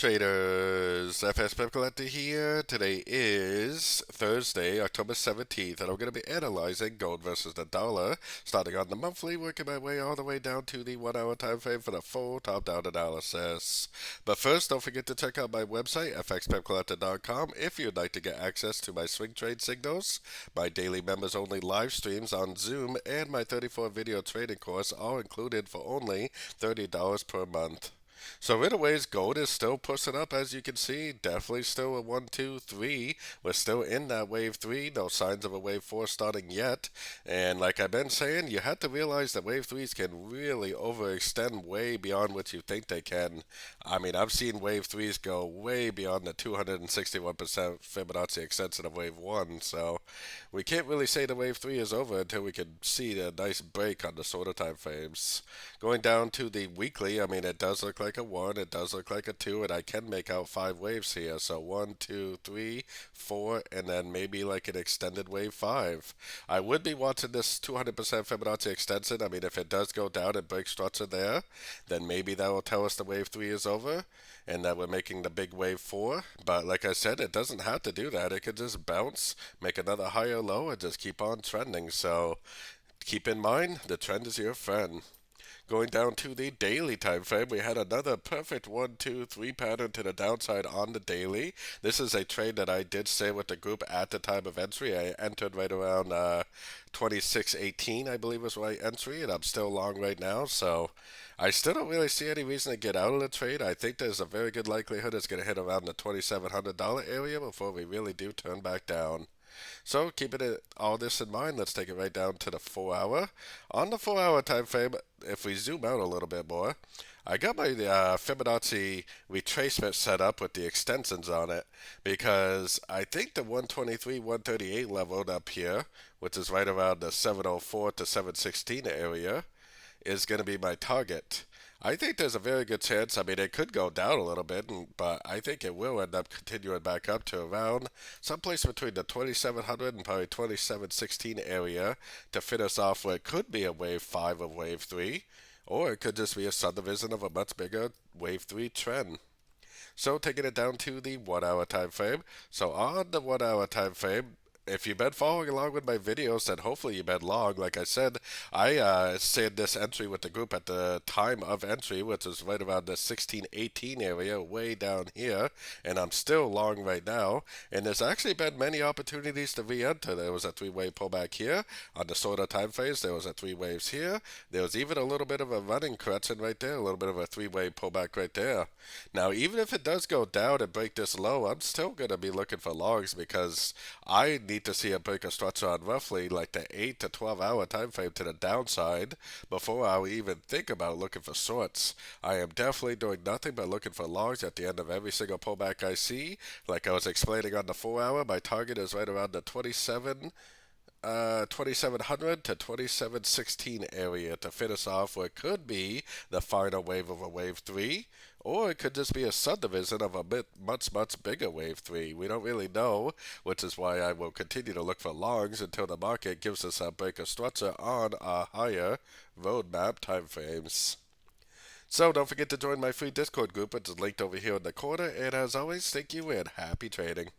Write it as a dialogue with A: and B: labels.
A: Traders, FX Pip Collector here. Today is Thursday, October 17th, and I'm going to be analyzing gold versus the dollar, starting on the monthly, working my way all the way down to the 1 hour time frame for the full top-down analysis. But first, don't forget to check out my website, fxpipcollector.com, if you'd like to get access to my swing trade signals, my daily members-only live streams on Zoom, and my 34-video trading course, all included for only $30 per month. So right away, gold is still pushing up, as you can see. Definitely still a 1, 2, 3. We're still in that wave 3. No signs of a wave 4 starting yet. And like I've been saying, you have to realize that wave 3s can really overextend way beyond what you think they can. I mean, I've seen wave 3s go way beyond the 261% Fibonacci extension of wave 1. So we can't really say the wave 3 is over until we can see a nice break on the shorter time frames. Going down to the weekly, I mean, it does look like a 1, it does look like a 2, and I can make out 5 waves here. So 1, 2, 3, 4, and then maybe like an extended wave 5. I would be watching this 200% Fibonacci extension. I mean, if it does go down and break structure there, then maybe that will tell us the wave 3 is over and that we're making the big wave 4. But like I said, it doesn't have to do that. It could just bounce, make another higher low, and just keep on trending. So keep in mind, the trend is your friend. Going down to the daily time frame, we had another perfect 1, 2, 3 pattern to the downside on the daily. This is a trade that I did say with the group at the time of entry. I entered right around 26.18, I believe was my entry, and I'm still long right now. So I still don't really see any reason to get out of the trade. I think there's a very good likelihood it's going to hit around the $2,700 area before we really do turn back down. So keeping all this in mind, let's take it right down to the 4 hour. On the 4 hour time frame, if we zoom out a little bit more, I got my Fibonacci retracement set up with the extensions on it because I think the 123, 138 level up here, which is right around the 704 to 716 area, is going to be my target. I think there's a very good chance. I mean, it could go down a little bit, but I think it will end up continuing back up to around someplace between the 2700 and probably 2716 area to finish off what could be a wave 5 of wave 3, or it could just be a subdivision of a much bigger wave 3 trend. So taking it down to the 1 hour time frame. So on the 1 hour time frame, if you've been following along with my videos, then hopefully you've been long. Like I said, I said this entry with the group at the time of entry, which is right around the 1618 area, way down here, and I'm still long right now. And there's actually been many opportunities to re-enter. There was a 3-wave pullback here on the shorter time phase. There was a 3 waves here. There was even a little bit of a running correction right there, a little bit of a 3-wave pullback right there. Now, even if it does go down and break this low, I'm still going to be looking for longs because I need to see a break of structure on roughly like the 8 to 12 hour time frame to the downside before I would even think about looking for shorts. I am definitely doing nothing but looking for longs at the end of every single pullback I see. Like I was explaining on the 4 hour, my target is right around the 2700 to 2716 area to finish off what could be the final wave of a wave 3, or it could just be a subdivision of a much bigger wave 3. We don't really know, which is why I will continue to look for longs until the market gives us a break of structure on our higher roadmap timeframes. So don't forget to join my free Discord group, which is linked over here in the corner, and as always, thank you and happy trading.